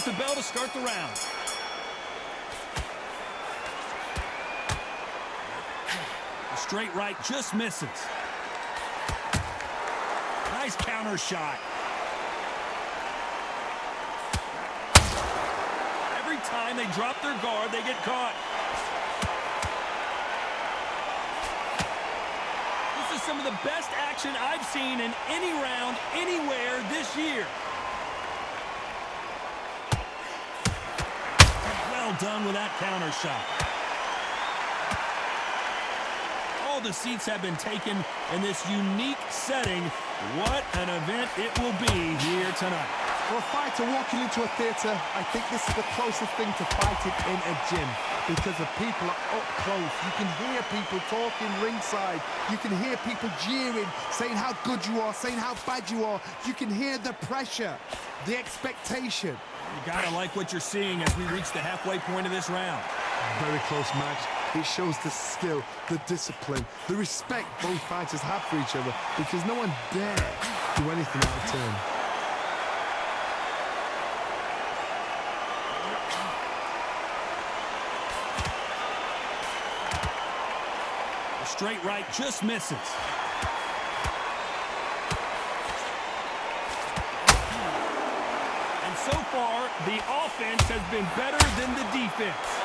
the bell to start the round. A straight right just misses. Nice counter shot. Every time they drop their guard, they get caught. This is some of the best action I've seen in any round, anywhere this year. Well done with that counter shot. All the seats have been taken in this unique setting. What an event it will be here tonight. For a fighter walking into a theatre, I think this is the closest thing to fighting in a gym because the people are up close. You can hear people talking ringside. You can hear people jeering, saying how good you are, saying how bad you are. You can hear the pressure, the expectation. You gotta like what you're seeing as we reach the halfway point of this round. Very close match. It shows the skill, the discipline, the respect both fighters have for each other because no one dare do anything out of turn. A straight right just misses. And so far, the offense has been better than the defense.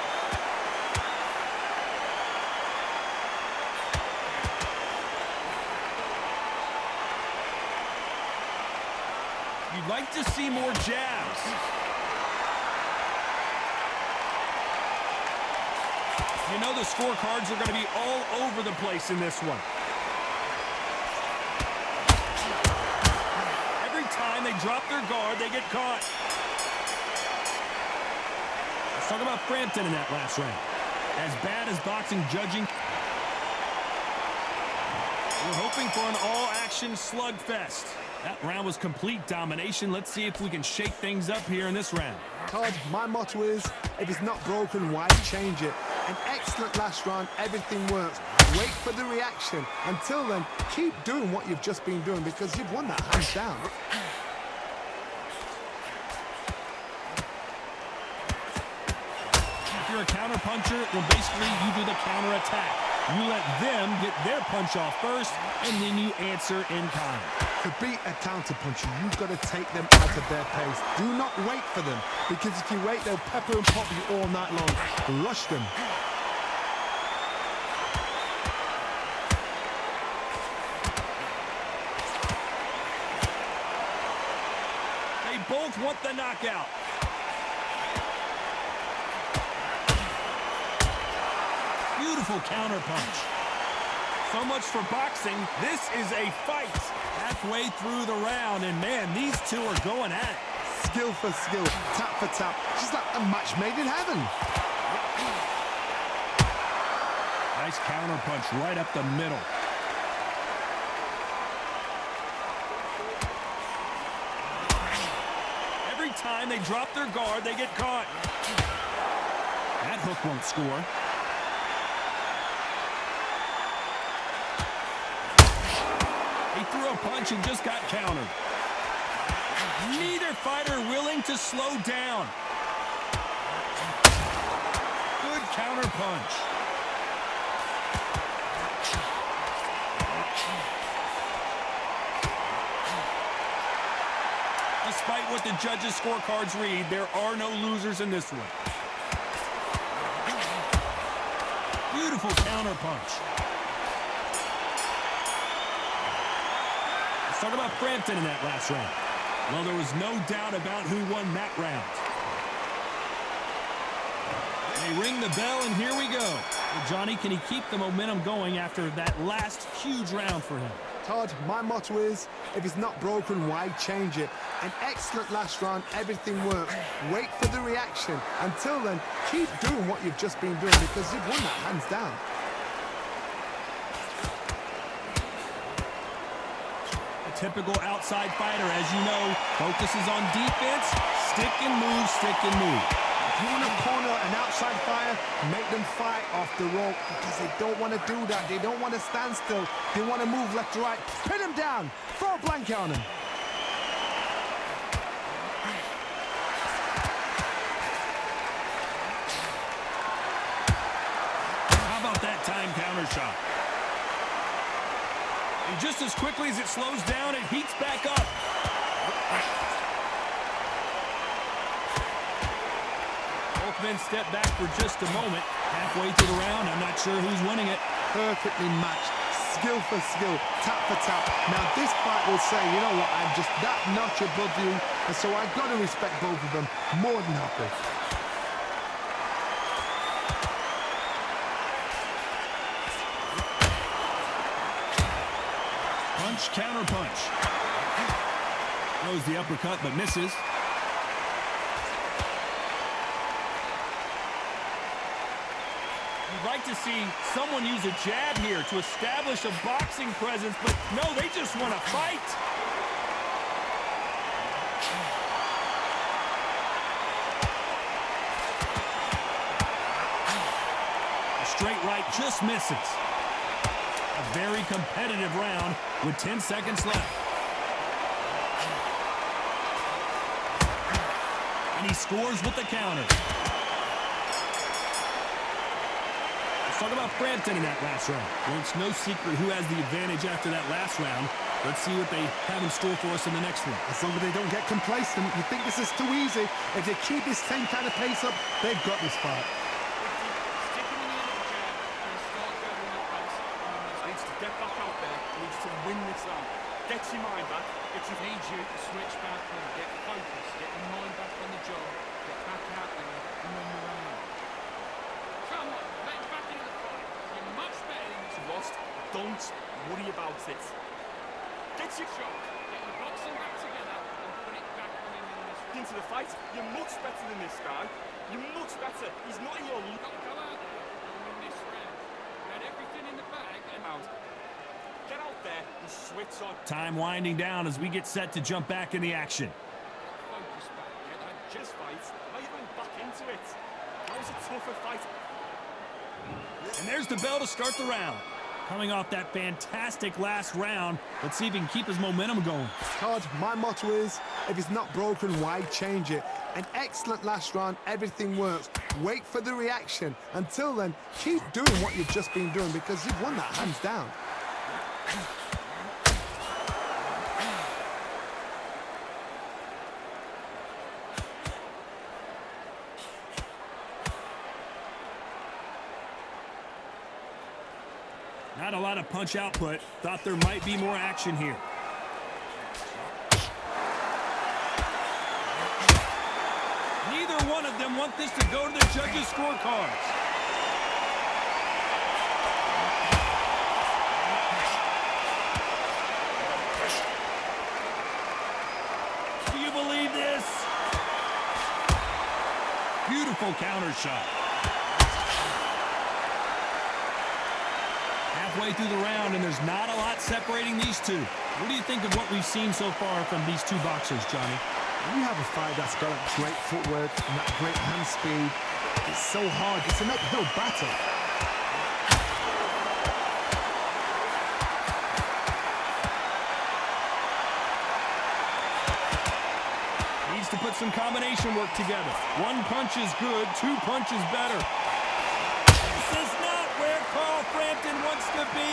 You'd like to see more jabs. You know the scorecards are going to be all over the place in this one. Every time they drop their guard, they get caught. Let's talk about Frampton in that last round. As bad as boxing judging, we're hoping for an all-action slugfest. That round was complete domination. Let's see if we can shake things up here in this round. Todd, my motto is, if it's not broken, why change it? An excellent last round, everything works. Wait for the reaction. Until then, keep doing what you've just been doing because you've won that hands down. If you're a counter puncher, well, basically you do the counter attack. You let them get their punch off first, and then you answer in kind. To beat a counter-puncher, you've got to take them out of their pace. Do not wait for them, because if you wait, they'll pepper and pop you all night long. Rush them. They both want the knockout. Beautiful counter punch. So much for boxing. This is a fight halfway through the round, and man, these two are going at it. Skill for skill, tap for tap, just like a match made in heaven. Nice counter punch right up the middle. Every time they drop their guard, they get caught. That hook won't score. He threw a punch and just got countered. Neither fighter willing to slow down. Good counter punch. Despite what the judges' scorecards read, there are no losers in this one. Beautiful counter punch. Let's talk about Frampton in that last round. Well, there was no doubt about who won that round. They ring the bell, and here we go. Well, Johnny, can he keep the momentum going after that last huge round for him? Todd, my motto is, if it's not broken, why change it? An excellent last round, everything works. Wait for the reaction. Until then, keep doing what you've just been doing because you've won that hands down. Typical outside fighter, as you know, focuses on defense, stick and move, stick and move. If you want to corner an outside fighter, make them fight off the rope because they don't want to do that. They don't want to stand still. They want to move left to right. Pin them down. Throw a blanket on them. shot. And just as quickly as it slows down, it heats back up. Both men step back for just a moment. Halfway through the round, I'm not sure who's winning it. Perfectly matched, skill for skill, tap for tap. Now this fight will say, you know what, I'm just that notch above you, and so I've got to respect both of them more than happy. Punch, counter punch. Throws the uppercut, but misses. You'd like to see someone use a jab here to establish a boxing presence, but no, they just want to fight. A straight right just misses. A very competitive round with 10 seconds left. And he scores with the counter. Let's talk about Frampton in that last round. Well, it's no secret who has the advantage after that last round. Let's see what they have in store for us in the next one. As long as they don't get complacent, you think this is too easy. If they keep this same kind of pace up, they've got this fight. Get back out there, needs to win this round. Get your mind back, get your need you to switch back and get focused, get your mind back on the job, get back out there and win the round. Come on, get back into the fight. You're much better than you lost. Don't worry about it. Get your shot, get your boxing back together and put it back on him in this round. Into the fight, you're much better than this guy. You're much better. He's not in your league. Go out there and win this round. You had everything in the bag and out. Get out there and switch on. Time winding down as we get set to jump back in the action. Focus back, get that just fight. Now you're going back into it. That was a tougher fight. And there's the bell to start the round. Coming off that fantastic last round, let's see if he can keep his momentum going. Todd, my motto is, if it's not broken, why change it? An excellent last round, everything works. Wait for the reaction. Until then, keep doing what you've just been doing because you've won that hands down. Not a lot of punch output. Thought there might be more action here. Neither one of them want this to go to the judges' scorecards. Do you believe this? Beautiful counter shot. Halfway through the round, and there's not a lot separating these two. What do you think of what we've seen so far from these two boxers, Johnny? When you have a fight that's got that great footwork and that great hand speed, it's so hard. It's an uphill battle. Needs to put some combination work together. One punch is good, two punches better. This is not where Carl Frampton wants to be.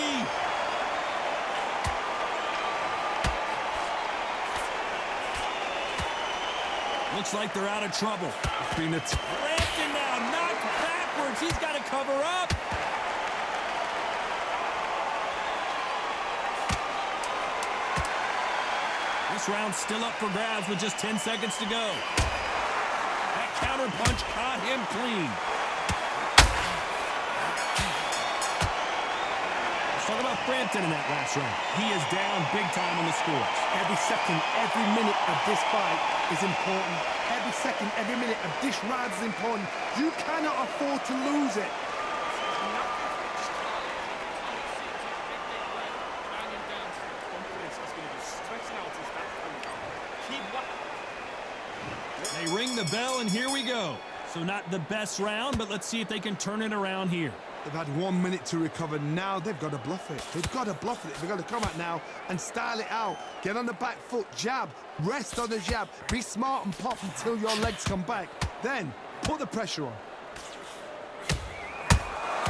Looks like they're out of trouble. Frampton now knocked backwards. He's got to cover up. This round's still up for grabs with just 10 seconds to go. That counter punch caught him clean. Let's talk about Frampton in that last round. He is down big time on the scores. Every second, every minute of this fight is important. Every second, every minute of this round is important. You cannot afford to lose it. They ring the bell, and here we go. So not the best round, but let's see if they can turn it around here. They've had 1 minute to recover. Now they've got to bluff it. They've got to bluff it. They've got to come out now and style it out. Get on the back foot, jab, rest on the jab. Be smart and pop until your legs come back. Then put the pressure on.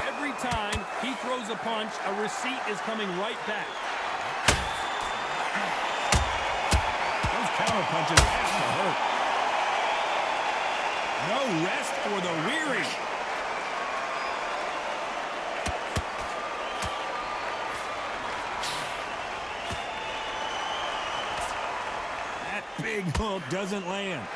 Every every time he throws a punch, a receipt is coming right back. Those counter punches have to hurt. No rest for the weary. That big hook doesn't land.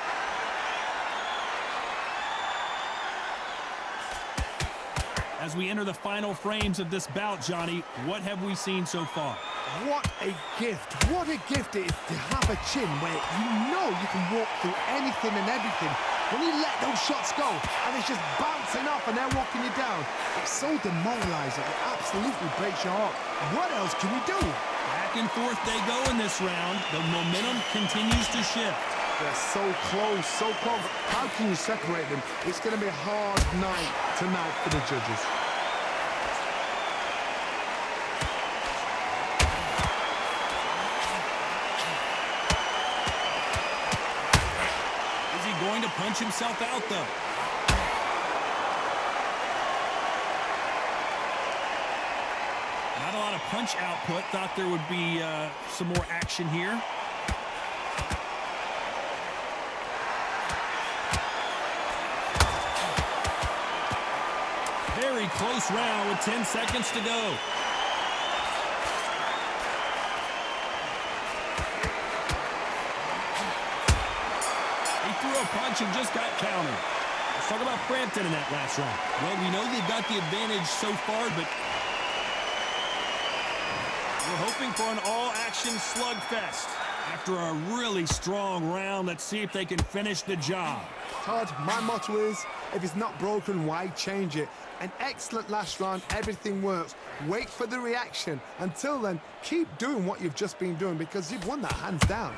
As we enter the final frames of this bout, Johnny, what have we seen so far? What a gift. What a gift it is to have a chin where you know you can walk through anything and everything. When you let those shots go and it's just bouncing off and they're walking you down, it's so demoralizing. It absolutely breaks your heart. What else can we do? Back and forth they go in this round. The momentum continues to shift. They're so close, so close. How can you separate them? It's going to be a hard night tonight for the judges. Is he going to punch himself out, though? Not a lot of punch output. Thought there would be some more action here. Very close round with 10 seconds to go. He threw a punch and just got countered. Let's talk about Frampton in that last round. Well, we know they've got the advantage so far, but we're hoping for an all-action slugfest. After a really strong round, let's see if they can finish the job. Todd, my motto is, if it's not broken, why change it? An excellent last round, everything works. Wait for the reaction. Until then, keep doing what you've just been doing because you've won that hands down.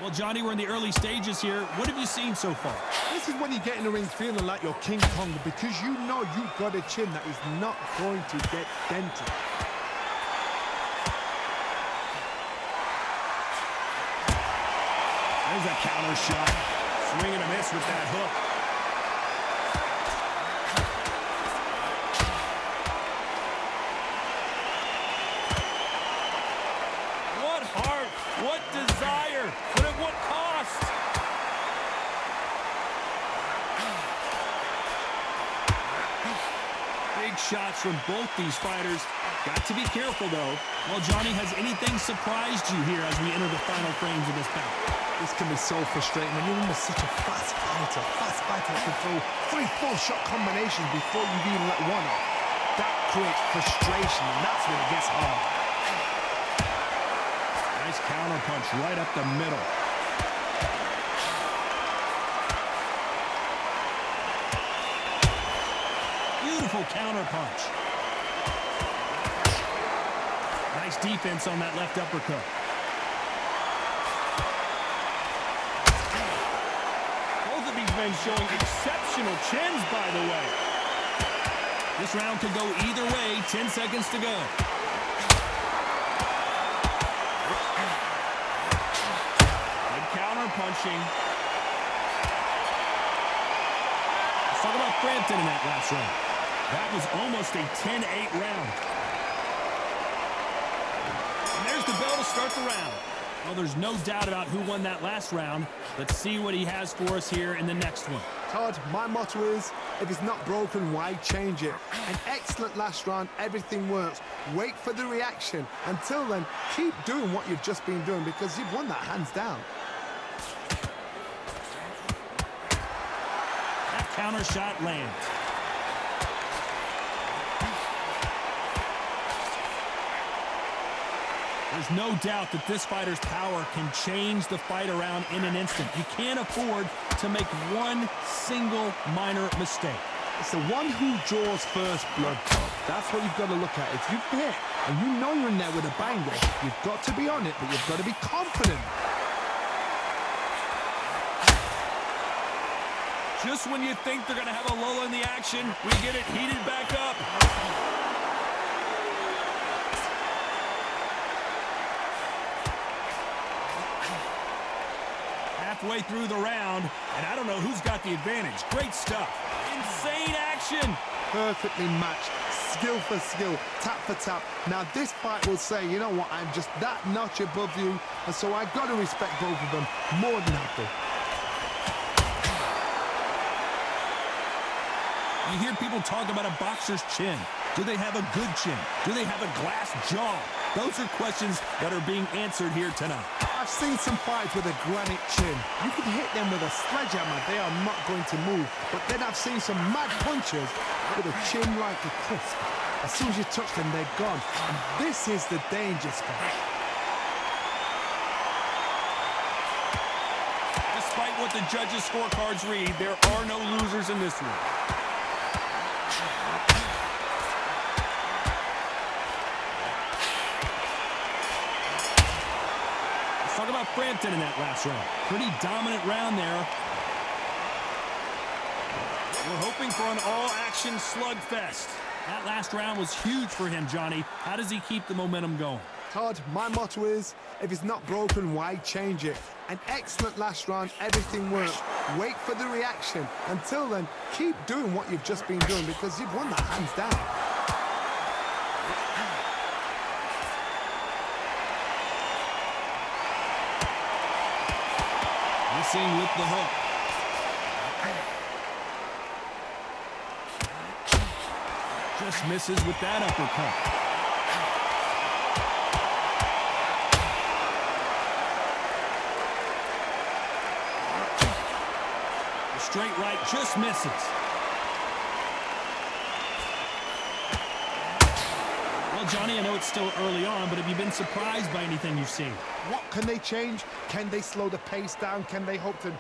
Well, Johnny, we're in the early stages here. What have you seen so far? This is when you get in the ring feeling like you're King Kong because you know you've got a chin that is not going to get dented. There's a counter shot. Swing and a miss with that hook. What heart, what desire, but at what cost? Big shots from both these fighters. Got to be careful, though. Well, Johnny, has anything surprised you here as we enter the final frames of this bout? This can be so frustrating when you're in such a fast fighter that can throw 3-4 shot combinations before you've even let one off. That creates frustration, and that's when it gets hard. Nice counter punch right up the middle. Beautiful counter punch. Nice defense on that left uppercut. Both of these men showing exceptional chins, by the way. This round could go either way. 10 seconds to go. Good counter punching. Let's talk about Frampton in that last round. That was almost a 10-8 round. And there's the bell to start the round. Well, there's no doubt about who won that last round. Let's see what he has for us here in the next one. Todd, my motto is, if it's not broken, why change it? An excellent last round, everything works. Wait for the reaction. Until then, keep doing what you've just been doing because you've won that hands down. That counter shot lands. There's no doubt that this fighter's power can change the fight around in an instant. You can't afford to make one single minor mistake. It's the one who draws first blood, Todd. That's what you've got to look at. If you've hit and you know you're in there with a banger, you've got to be on it, but you've got to be confident. Just when you think they're going to have a lull in the action, we get it heated back up. halfway through the round, and I don't know who's got the advantage. Great stuff. Insane action. Perfectly matched, skill for skill, tap for tap. Now this fight will say, you know what, I'm just that notch above you, and so I got to respect both of them more than happy. You hear people talk about a boxer's chin. Do they have a good chin? Do they have a glass jaw? Those are questions that are being answered here tonight. I've seen some fights with a granite chin. You can hit them with a sledgehammer, they are not going to move. But then I've seen some mad punchers with a chin like a crisp. As soon as you touch them, they're gone. And this is the danger spot. Despite what the judges' scorecards read, there are no losers in this one. Talk about Frampton in that last round. Pretty dominant round there. We're hoping for an all-action slugfest. That last round was huge for him, Johnny. How does he keep the momentum going? Todd, my motto is, if it's not broken, why change it? An excellent last round, everything worked. Wait for the reaction. Until then, keep doing what you've just been doing because you've won that hands down. Missing with the hook. Just misses with that uppercut. The straight right just misses. Well, Johnny, I know it's still early on, but have you been surprised by anything you've seen? What can they change? Can they slow the pace down? Can they hope to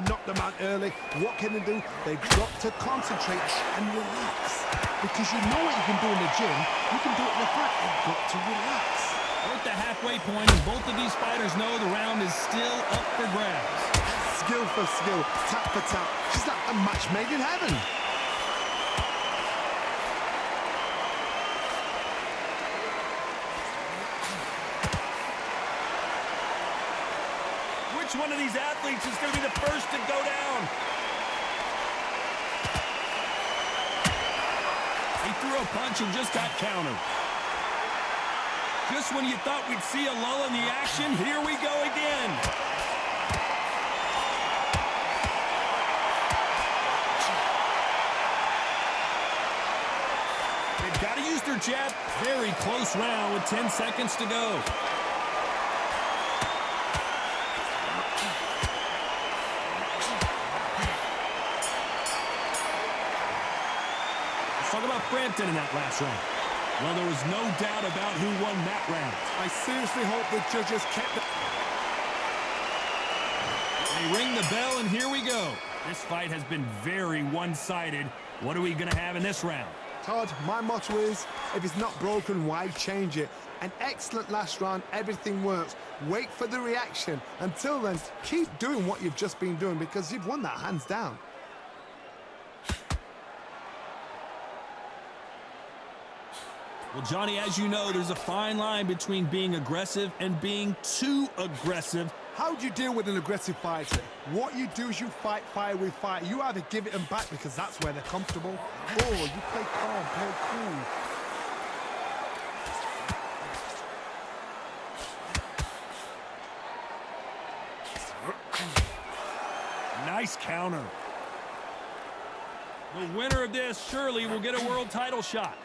knock them out early? What can they do? They've got to concentrate and relax. Because you know what you can do in the gym, you can do it in the fight. You've got to relax. We're at the halfway point, and both of these fighters know the round is still up for grabs. Skill for skill, tap for tap. Just like a match made in heaven. Which one of these athletes is going to be the first to go down? He threw a punch and just got countered. Just when you thought we'd see a lull in the action, here we go again. They've got to use their jab. Very close round with 10 seconds to go. Talk about Frampton in that last round. Well, there was no doubt about who won that round. I seriously hope the judges kept the... They ring the bell, and here we go. This fight has been very one-sided. What are we going to have in this round? Todd, my motto is, if it's not broken, why change it? An excellent last round, everything works. Wait for the reaction. Until then, keep doing what you've just been doing because you've won that hands down. Well, Johnny, as you know, there's a fine line between being aggressive and being too aggressive. How do you deal with an aggressive fighter? What you do is you fight fire with fire. You either give it them back because that's where they're comfortable, or you play calm, play cool. Nice counter. The winner of this surely will get a world title shot.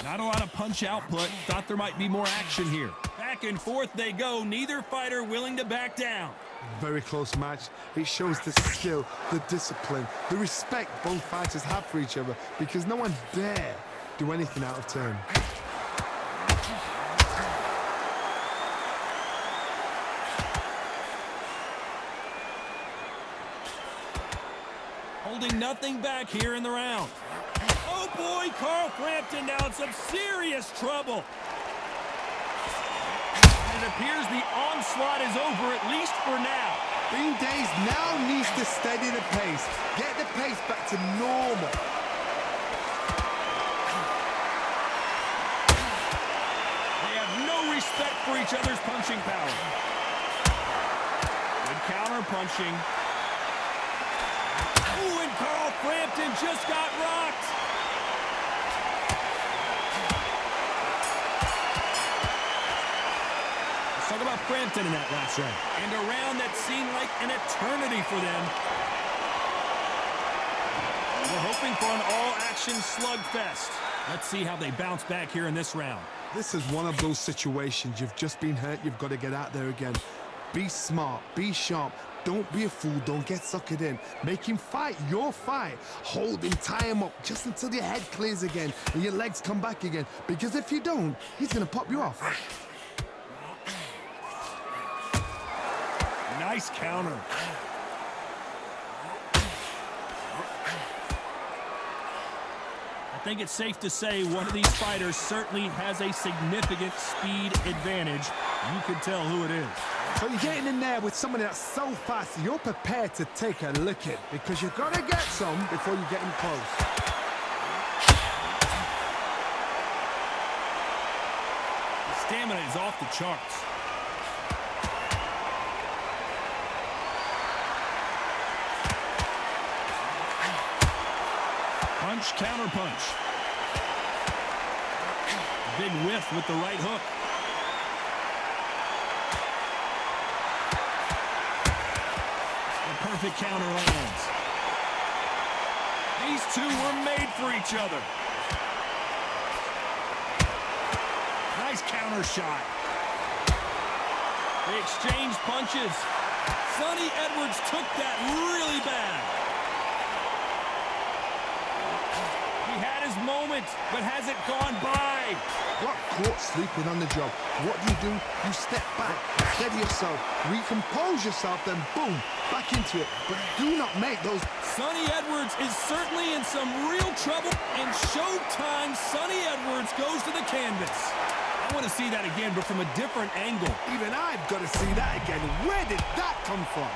Not a lot of punch output. Thought there might be more action here. Back and forth they go. Neither fighter willing to back down. Very close match. It shows the skill, the discipline, the respect both fighters have for each other because no one dare do anything out of turn. Holding nothing back here in the round. Oh boy, Carl Frampton now in some serious trouble. It appears the onslaught is over, at least for now. Bean Days now needs to steady the pace. Get the pace back to normal. They respect for each other's punching power. Good counter punching. Ooh, and Carl Frampton just got rocked. Let's talk about Frampton in that last round. And a round that seemed like an eternity for them. We're hoping for an all-action slugfest. Let's see how they bounce back here in this round. This is one of those situations. You've just been hurt. You've got to get out there again. Be smart. Be sharp. Don't be a fool. Don't get suckered in. Make him fight your fight. Hold him, tie him up just until your head clears again and your legs come back again. Because if you don't, he's going to pop you off. Nice counter. I think it's safe to say one of these fighters certainly has a significant speed advantage. You can tell who it is. So you're getting in there with somebody that's so fast, you're prepared to take a licking because you've got to get some before you get him close. The stamina is off the charts. Punch, counter punch. Big whiff with the right hook. The perfect counter lands. These two were made for each other. Nice counter shot. They exchanged punches. Sonny Edwards took that really bad. He had his moment, but has it gone by? Got caught sleeping on the job. What do? You step back, steady yourself, recompose yourself, then boom, back into it. But do not make those... Sonny Edwards is certainly in some real trouble, and showtime. Sonny Edwards goes to the canvas. I want to see that again, but from a different angle. Even I've got to see that again. Where did that come from?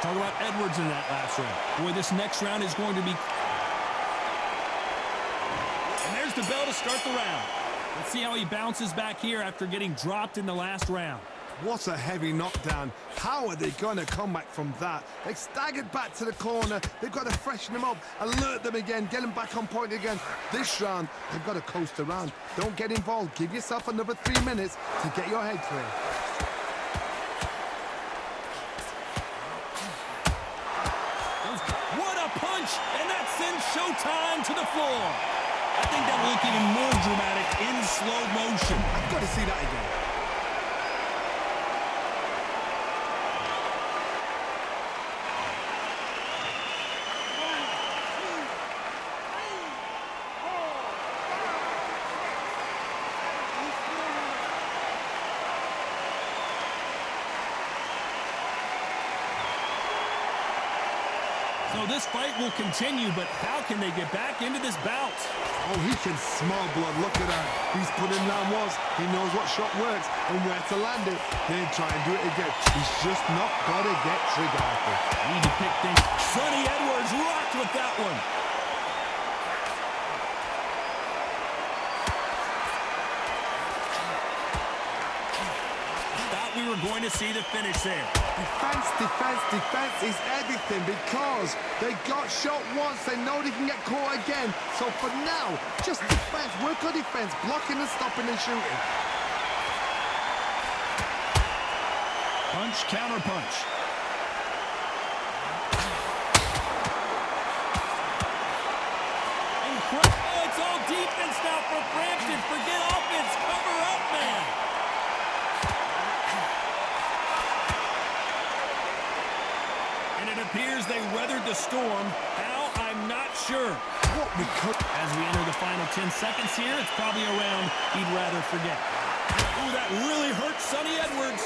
Talk about Edwards in that last round. Boy, this next round is going to be... And there's the bell to start the round. Let's see how he bounces back here after getting dropped in the last round. What a heavy knockdown. How are they going to come back from that? They staggered back to the corner. They've got to freshen them up, alert them again, get them back on point again. This round, they've got to coast around. Don't get involved. Give yourself another 3 minutes to get your head clear. And that sends Showtime to the floor. I think that will look even more dramatic in slow motion. I've got to see that again. So this fight will continue, but how can they get back into this bout? Oh, he can smell blood. Look at that. He's putting down walls. He knows what shot works and where to land it. Then try and do it again. He's just not got to get trigger happy. Need to pick things. Sonny Edwards rocked with that one. Thought we were going to see the finish there. Defense, defense, defense is everything because they got shot once. They know they can get caught again. So for now, just defense. Work on defense. Blocking and stopping and shooting. Punch, counter punch. Incredible. Oh, it's all defense now for Frampton. Forget offense. Cover up, man. And it appears they weathered the storm. How? I'm not sure. What we could... As we enter the final 10 seconds here, it's probably a round he'd rather forget. Ooh, that really hurt Sonny Edwards.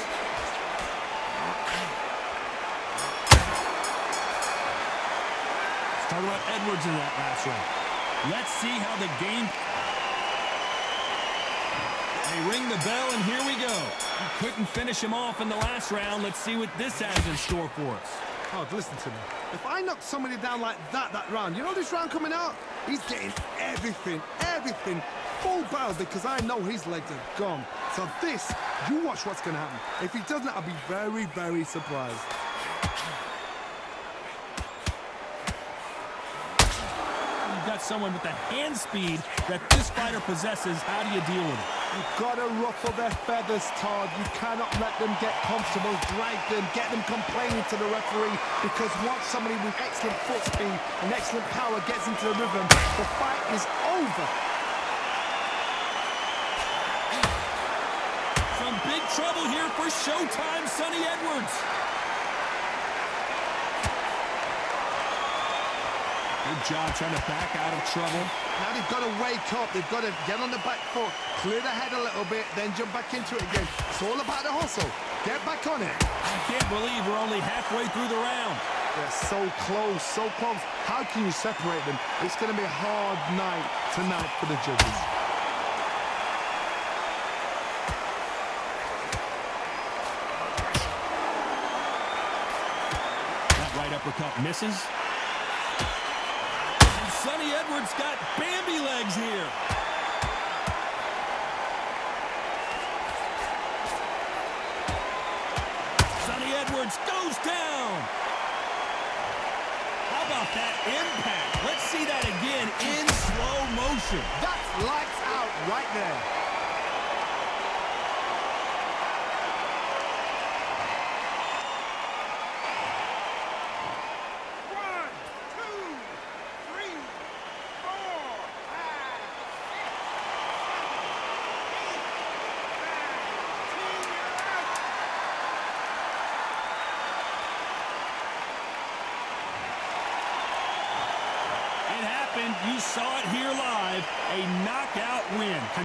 Let's talk about Edwards in that last round. Let's see how the game... They ring the bell, and here we go. He couldn't finish him off in the last round. Let's see what this has in store for us. Oh, listen to me. If I knock somebody down like that round, you know this round coming out? He's getting everything, full barrel, because I know his legs are gone. So this, you watch what's going to happen. If he doesn't, I'll be very, very surprised. You've got someone with the hand speed that this fighter possesses. How do you deal with it? You've got to ruffle their feathers, Todd. You cannot let them get comfortable, drag them, get them complaining to the referee, because once somebody with excellent foot speed and excellent power gets into the rhythm, the fight is over. Some big trouble here for Showtime, Sonny Edwards. Good job trying to back out of trouble. Now they've got to wake up. They've got to get on the back foot, clear the head a little bit, then jump back into it again. It's all about the hustle. Get back on it. I can't believe we're only halfway through the round. They're so close, so close. How can you separate them? It's going to be a hard night tonight for the judges. That right uppercut misses. Sonny Edwards got Bambi legs here. Sonny Edwards goes down. How about that impact? Let's see that again in slow motion. That's lights out right there. You saw it here live, a knockout win.